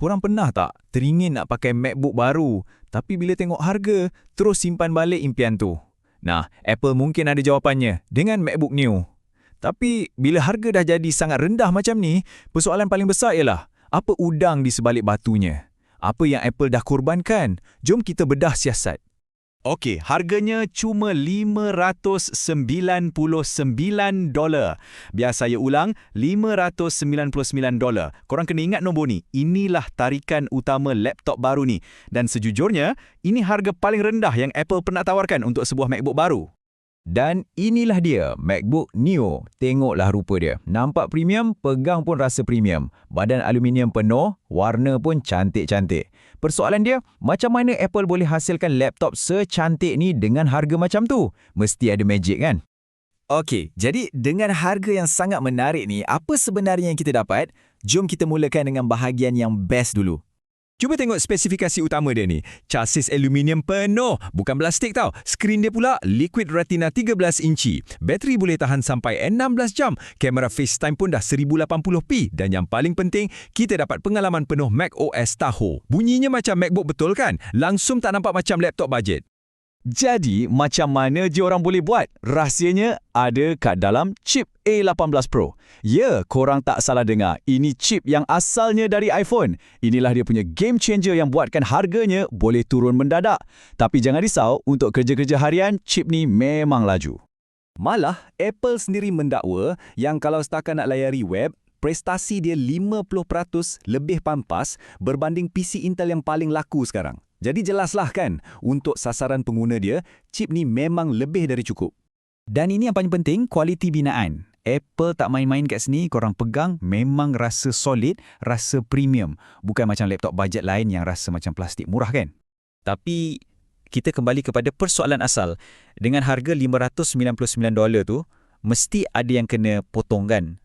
Korang pernah tak teringin nak pakai MacBook baru, tapi bila tengok harga, terus simpan balik impian tu? Nah, Apple mungkin ada jawapannya dengan MacBook Neo. Tapi bila harga dah jadi sangat rendah macam ni, persoalan paling besar ialah, apa udang di sebalik batunya? Apa yang Apple dah korbankan? Jom kita bedah siasat. Okey, harganya cuma $599. Biar saya ulang, $599. Korang kena ingat nombor ni. Inilah tarikan utama laptop baru ni. Dan sejujurnya, ini harga paling rendah yang Apple pernah tawarkan untuk sebuah MacBook baru. Dan inilah dia, MacBook Neo. Tengoklah rupa dia. Nampak premium, pegang pun rasa premium. Badan aluminium penuh, warna pun cantik-cantik. Persoalan dia, macam mana Apple boleh hasilkan laptop secantik ni dengan harga macam tu? Mesti ada magic kan? Okey, jadi dengan harga yang sangat menarik ni, apa sebenarnya yang kita dapat? Jom kita mulakan dengan bahagian yang best dulu. Cuba tengok spesifikasi utama dia ni. Chassis aluminium penuh, bukan plastik tau. Skrin dia pula Liquid Retina 13 inci. Bateri boleh tahan sampai 16 jam. Kamera FaceTime pun dah 1080p. Dan yang paling penting, kita dapat pengalaman penuh macOS Tahoe. Bunyinya macam MacBook betul kan? Langsung tak nampak macam laptop bajet. Jadi, macam mana je orang boleh buat? Rahsianya ada kat dalam chip A18 Pro. Ya, korang tak salah dengar. Ini chip yang asalnya dari iPhone. Inilah dia punya game changer yang buatkan harganya boleh turun mendadak. Tapi jangan risau, untuk kerja-kerja harian, chip ni memang laju. Malah, Apple sendiri mendakwa yang kalau setakat nak layari web, prestasi dia 50% lebih pampas berbanding PC Intel yang paling laku sekarang. Jadi jelaslah kan, untuk sasaran pengguna dia, chip ni memang lebih dari cukup. Dan ini yang paling penting, kualiti binaan. Apple tak main-main kat sini, korang pegang memang rasa solid, rasa premium. Bukan macam laptop bajet lain yang rasa macam plastik murah kan? Tapi, kita kembali kepada persoalan asal. Dengan harga $599 tu, mesti ada yang kena potong kan?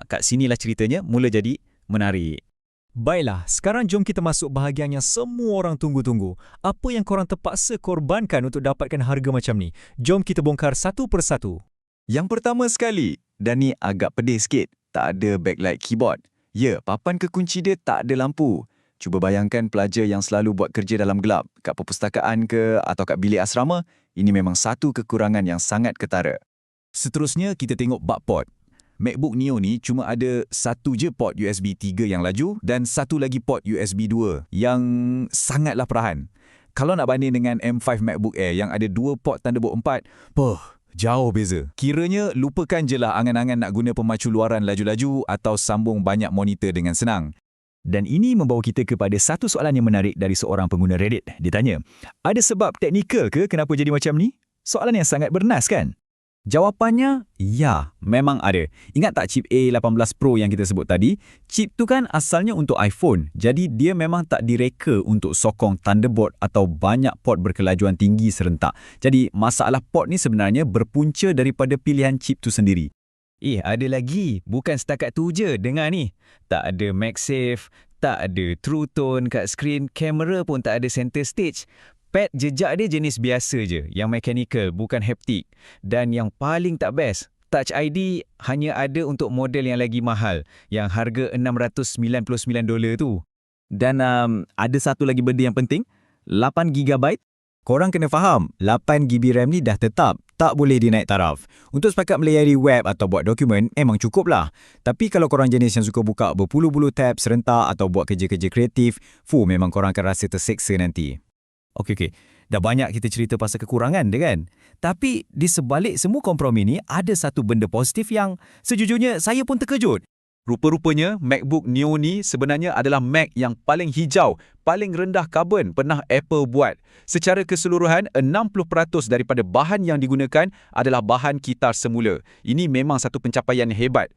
Kat sinilah ceritanya mula jadi menarik. Baiklah, sekarang jom kita masuk bahagian yang semua orang tunggu-tunggu. Apa yang korang terpaksa korbankan untuk dapatkan harga macam ni? Jom kita bongkar satu persatu. Yang pertama sekali, dan ni agak pedih sikit, tak ada backlight keyboard. Ya, papan kekunci dia tak ada lampu. Cuba bayangkan pelajar yang selalu buat kerja dalam gelap, kat perpustakaan ke atau kat bilik asrama, ini memang satu kekurangan yang sangat ketara. Seterusnya, kita tengok bug port. MacBook Neo ni cuma ada satu je port USB 3 yang laju dan satu lagi port USB 2 yang sangatlah perahan. Kalau nak banding dengan M5 MacBook Air yang ada dua port Thunderbolt 4, jauh beza. Kiranya lupakan je lah angan-angan nak guna pemacu luaran laju-laju atau sambung banyak monitor dengan senang. Dan ini membawa kita kepada satu soalan yang menarik dari seorang pengguna Reddit. Dia tanya, ada sebab teknikal ke kenapa jadi macam ni? Soalan yang sangat bernas kan? Jawapannya, ya, memang ada. Ingat tak chip A18 Pro yang kita sebut tadi? Chip tu kan asalnya untuk iPhone. Jadi dia memang tak direka untuk sokong Thunderbolt atau banyak port berkelajuan tinggi serentak. Jadi masalah port ni sebenarnya berpunca daripada pilihan chip tu sendiri. Ada lagi. Bukan setakat tu je, dengar ni. Tak ada MagSafe, tak ada True Tone kat skrin, kamera pun tak ada center stage. Pad jejak dia jenis biasa je, yang mechanical, bukan haptic. Dan yang paling tak best, Touch ID hanya ada untuk model yang lagi mahal, yang harga $699 tu. Dan ada satu lagi benda yang penting, 8GB. Korang kena faham, 8GB RAM ni dah tetap, tak boleh dinaik taraf. Untuk setakat melayari web atau buat dokumen, memang cukup lah. Tapi kalau korang jenis yang suka buka berpuluh-puluh tab serentak atau buat kerja-kerja kreatif, memang korang akan rasa terseksa nanti. Okey. Dah banyak kita cerita pasal kekurangan dia kan? Tapi di sebalik semua kompromi ni, ada satu benda positif yang sejujurnya saya pun terkejut. Rupa-rupanya, MacBook Neo ni sebenarnya adalah Mac yang paling hijau, paling rendah karbon pernah Apple buat. Secara keseluruhan, 60% daripada bahan yang digunakan adalah bahan kitar semula. Ini memang satu pencapaian hebat.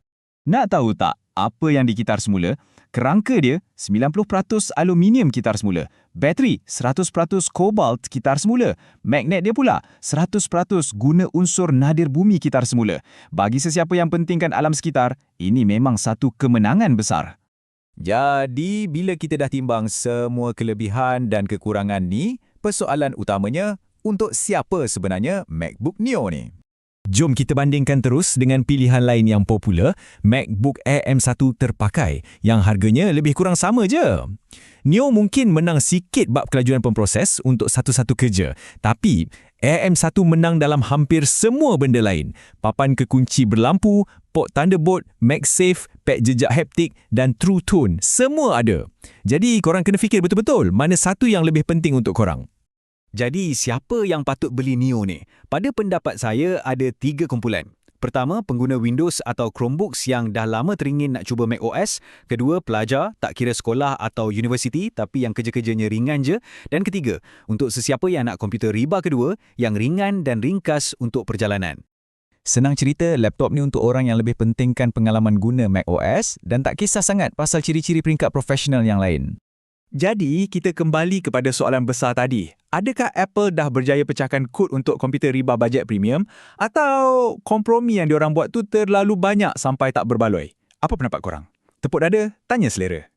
Nak tahu tak apa yang dikitar semula? Kerangka dia 90% aluminium kitar semula. Bateri 100% kobalt kitar semula. Magnet dia pula 100% guna unsur nadir bumi kitar semula. Bagi sesiapa yang pentingkan alam sekitar, ini memang satu kemenangan besar. Jadi, bila kita dah timbang semua kelebihan dan kekurangan ni, persoalan utamanya, untuk siapa sebenarnya MacBook Neo ni? Jom kita bandingkan terus dengan pilihan lain yang popular, MacBook Air M1 terpakai yang harganya lebih kurang sama je. Neo mungkin menang sikit bab kelajuan pemproses untuk satu-satu kerja, tapi Air M1 menang dalam hampir semua benda lain. Papan kekunci berlampu, port Thunderbolt, MagSafe, pad jejak haptik dan True Tone, semua ada. Jadi korang kena fikir betul-betul mana satu yang lebih penting untuk korang. Jadi, siapa yang patut beli Neo ni? Pada pendapat saya, ada 3 kumpulan. Pertama, pengguna Windows atau Chromebooks yang dah lama teringin nak cuba macOS. Kedua, pelajar, tak kira sekolah atau universiti tapi yang kerja-kerjanya ringan je. Dan ketiga, untuk sesiapa yang nak komputer riba kedua, yang ringan dan ringkas untuk perjalanan. Senang cerita, laptop ni untuk orang yang lebih pentingkan pengalaman guna macOS dan tak kisah sangat pasal ciri-ciri peringkat profesional yang lain. Jadi, kita kembali kepada soalan besar tadi. Adakah Apple dah berjaya pecahkan kod untuk komputer riba bajet premium atau kompromi yang diorang buat tu terlalu banyak sampai tak berbaloi? Apa pendapat korang? Tepuk dada, tanya selera.